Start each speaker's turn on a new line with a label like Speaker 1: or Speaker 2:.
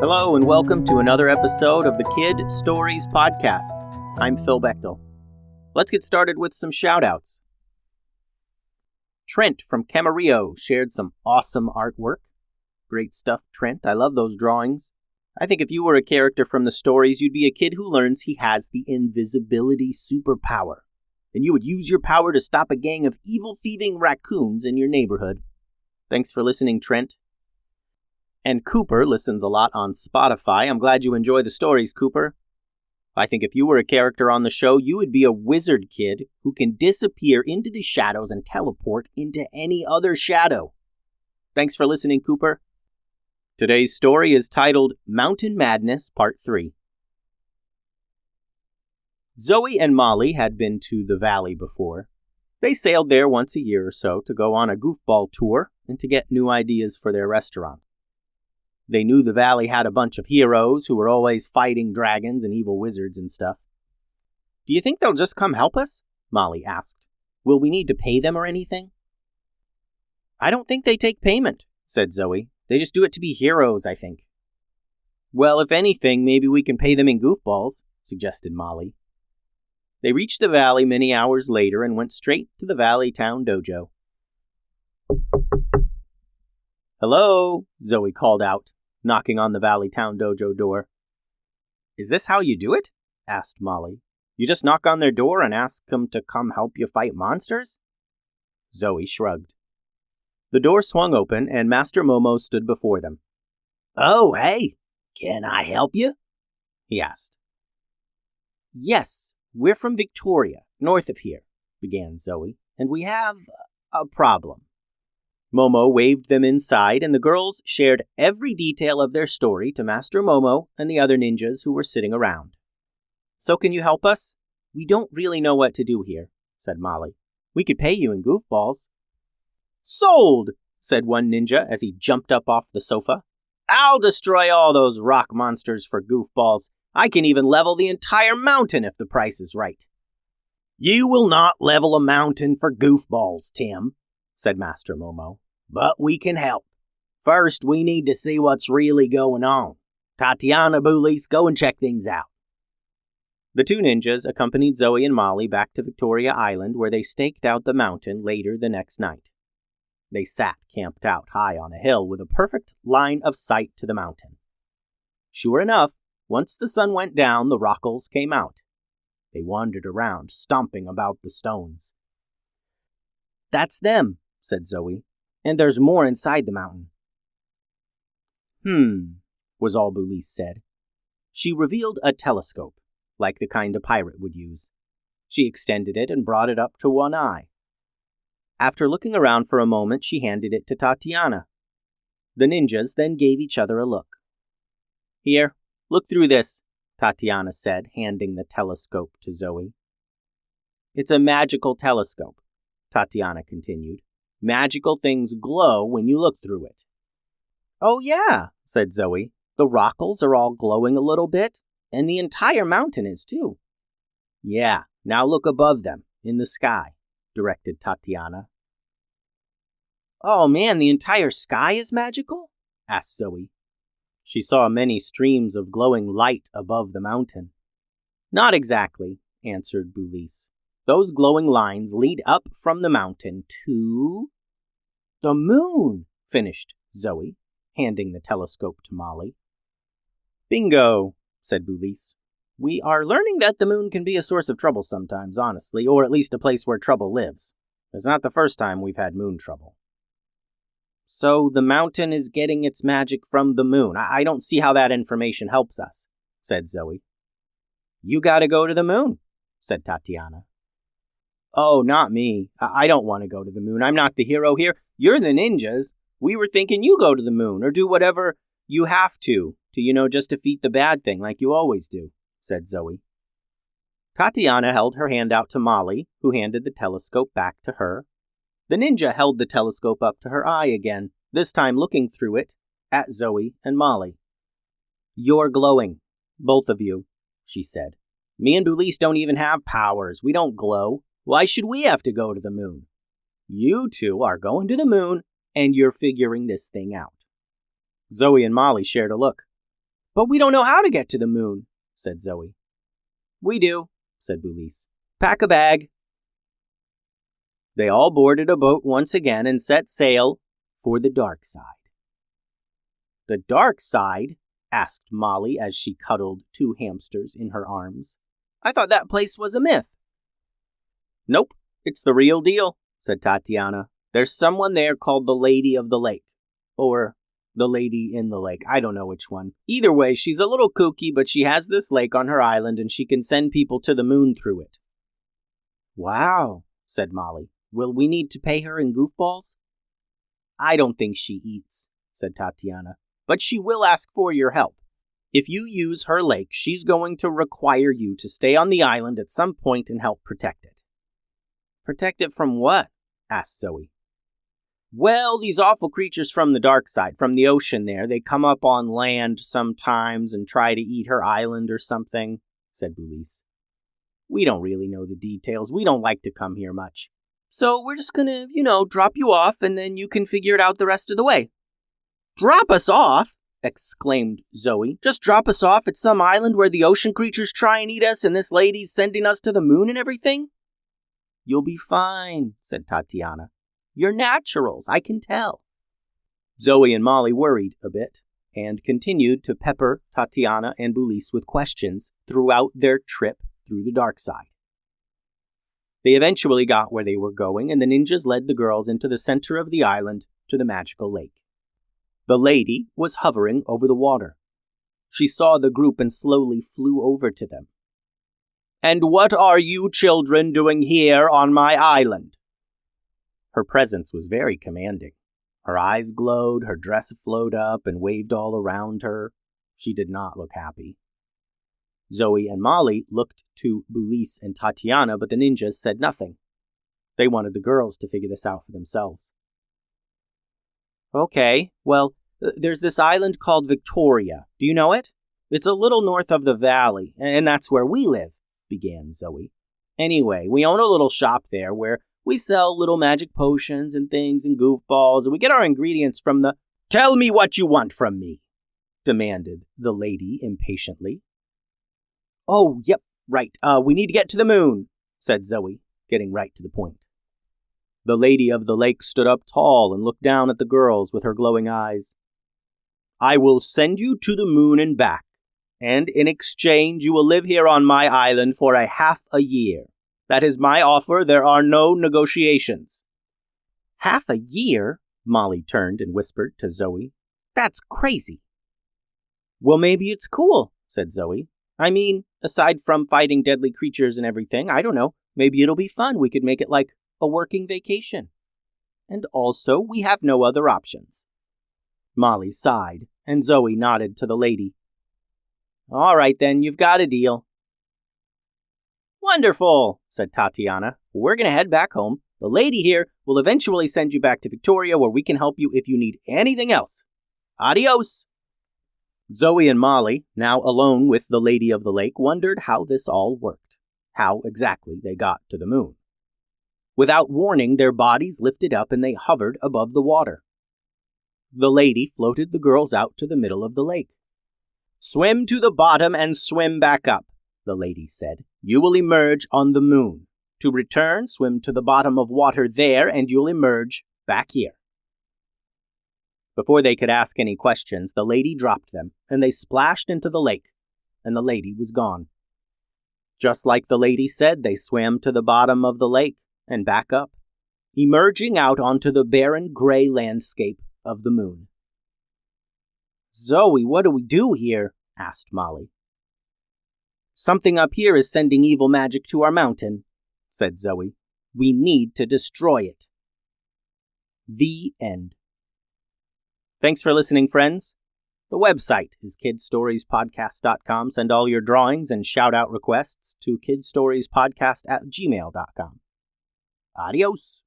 Speaker 1: Hello and welcome to another episode of the Kid Stories Podcast. I'm Phil Bechtel. Let's get started with some shout-outs. Trent from Camarillo shared some awesome artwork. Great stuff, Trent. I love those drawings. I think if you were a character from the stories, you'd be a kid who learns he has the invisibility superpower. And you would use your power to stop a gang of evil thieving raccoons in your neighborhood. Thanks for listening, Trent. And Cooper listens a lot on Spotify. I'm glad you enjoy the stories, Cooper. I think if you were a character on the show, you would be a wizard kid who can disappear into the shadows and teleport into any other shadow. Thanks for listening, Cooper. Today's story is titled Mountain Madness Part 3. Zoe and Molly had been to the valley before. They sailed there once a year or so to go on a goofball tour and to get new ideas for their restaurant. They knew the valley had a bunch of heroes who were always fighting dragons and evil wizards and stuff. "Do you think they'll just come help us?" Molly asked. "Will we need to pay them or anything?" "I don't think they take payment," said Zoe. "They just do it to be heroes, I think." "Well, if anything, maybe we can pay them in goofballs," suggested Molly. They reached the valley many hours later and went straight to the Valley Town Dojo. "Hello," Zoe called out, knocking on the Valley Town Dojo door. "Is this how you do it?" asked Molly. "You just knock on their door and ask them to come help you fight monsters?" Zoe shrugged. The door swung open and Master Momo stood before them. "Oh, hey, can I help you?" he asked. "Yes, we're from Victoria, north of here," began Zoe, "and we have a problem." Momo waved them inside, and the girls shared every detail of their story to Master Momo and the other ninjas who were sitting around. "So can you help us? We don't really know what to do here," said Molly. "We could pay you in goofballs." "Sold!" said one ninja as he jumped up off the sofa. "I'll destroy all those rock monsters for goofballs. I can even level the entire mountain if the price is right." "You will not level a mountain for goofballs, Tim," said Master Momo, "but we can help. First, we need to see what's really going on. Tatiana, Boolice, go and check things out." The two ninjas accompanied Zoe and Molly back to Victoria Island, where they staked out the mountain later the next night. They sat camped out high on a hill with a perfect line of sight to the mountain. Sure enough, once the sun went down, the rockles came out. They wandered around, stomping about the stones. "That's them," said Zoe, "and there's more inside the mountain." Was all Boolice said. She revealed a telescope, like the kind a pirate would use. She extended it and brought it up to one eye. After looking around for a moment, she handed it to Tatiana. The ninjas then gave each other a look. "Here, look through this," Tatiana said, handing the telescope to Zoe. "It's a magical telescope," Tatiana continued. "Magical things glow when you look through it." "Oh yeah," said Zoe. "The rockles are all glowing a little bit, and the entire mountain is too." "Yeah, now look above them, in the sky," directed Tatiana. "Oh man, the entire sky is magical?" asked Zoe. She saw many streams of glowing light above the mountain. "Not exactly," answered Boolice. "Those glowing lines lead up from the mountain to—" "The moon," finished Zoe, handing the telescope to Molly. "Bingo," said Boolice. "We are learning that the moon can be a source of trouble sometimes, honestly, or at least a place where trouble lives. It's not the first time we've had moon trouble." "So the mountain is getting its magic from the moon. I don't see how that information helps us," said Zoe. "You gotta go to the moon," said Tatiana. "Oh, not me. I don't want to go to the moon. I'm not the hero here. You're the ninjas. We were thinking you go to the moon or do whatever you have to, just defeat the bad thing like you always do," said Zoe. Tatiana held her hand out to Molly, who handed the telescope back to her. The ninja held the telescope up to her eye again, this time looking through it at Zoe and Molly. "You're glowing, both of you," she said. "Me and Boolice don't even have powers. We don't glow. Why should we have to go to the moon? You two are going to the moon, and you're figuring this thing out." Zoe and Molly shared a look. But we don't know how to get to the moon, said Zoe. We do, said Boulise. Pack a bag. They all boarded a boat once again and set sail for the dark side. The dark side? Asked Molly as she cuddled 2 hamsters in her arms. I thought that place was a myth. Nope, it's the real deal, said Tatiana. There's someone there called the Lady of the Lake. Or the Lady in the Lake. I don't know which one. Either way, she's a little kooky, but she has this lake on her island and she can send people to the moon through it. Wow, said Molly. Will we need to pay her in goofballs? I don't think she eats, said Tatiana, but she will ask for your help. If you use her lake, she's going to require you to stay on the island at some point and help protect it. Protect it from what? Asked Zoe. Well, these awful creatures from the dark side, from the ocean there, they come up on land sometimes and try to eat her island or something, said Boulise. We don't really know the details. We don't like to come here much. So we're just gonna, drop you off and then you can figure it out the rest of the way. Drop us off? Exclaimed Zoe. Just drop us off at some island where the ocean creatures try and eat us and this lady's sending us to the moon and everything? You'll be fine, said Tatiana. You're naturals, I can tell. Zoe and Molly worried a bit and continued to pepper Tatiana and Boulise with questions throughout their trip through the dark side. They eventually got where they were going, and the ninjas led the girls into the center of the island to the magical lake. The lady was hovering over the water. She saw the group and slowly flew over to them. And what are you children doing here on my island? Her presence was very commanding. Her eyes glowed, her dress flowed up and waved all around her. She did not look happy. Zoe and Molly looked to Boulise and Tatiana, but the ninjas said nothing. They wanted the girls to figure this out for themselves. Okay, well, there's this island called Victoria. Do you know it? It's a little north of the valley, and that's where we live, began Zoe. Anyway, we own a little shop there where we sell little magic potions and things and goofballs, and we get our ingredients from the— Tell me what you want from me, demanded the lady impatiently. Oh, yep, right. We need to get to the moon, said Zoe, getting right to the point. The Lady of the Lake stood up tall and looked down at the girls with her glowing eyes. I will send you to the moon and back, and in exchange you will live here on my island for half a year. That is my offer. There are no negotiations. Half a year? Molly turned and whispered to Zoe. That's crazy. Well, maybe it's cool, said Zoe. I mean, aside from fighting deadly creatures and everything, I don't know, maybe it'll be fun. We could make it like a working vacation. And also, we have no other options. Molly sighed, and Zoe nodded to the lady. All right, then, you've got a deal. Wonderful, said Tatiana. We're going to head back home. The lady here will eventually send you back to Victoria where we can help you if you need anything else. Adios! Zoe and Molly, now alone with the Lady of the Lake, wondered how this all worked, how exactly they got to the moon. Without warning, their bodies lifted up and they hovered above the water. The lady floated the girls out to the middle of the lake. Swim to the bottom and swim back up, the lady said. You will emerge on the moon. To return, swim to the bottom of water there and you'll emerge back here. Before they could ask any questions, the lady dropped them, and they splashed into the lake, and the lady was gone. Just like the lady said, they swam to the bottom of the lake and back up, emerging out onto the barren gray landscape of the moon. Zoe, what do we do here? Asked Molly. Something up here is sending evil magic to our mountain, said Zoe. We need to destroy it. The end. Thanks for listening, friends. The website is kidstoriespodcast.com. Send all your drawings and shout-out requests to kidstoriespodcast@gmail.com. Adios.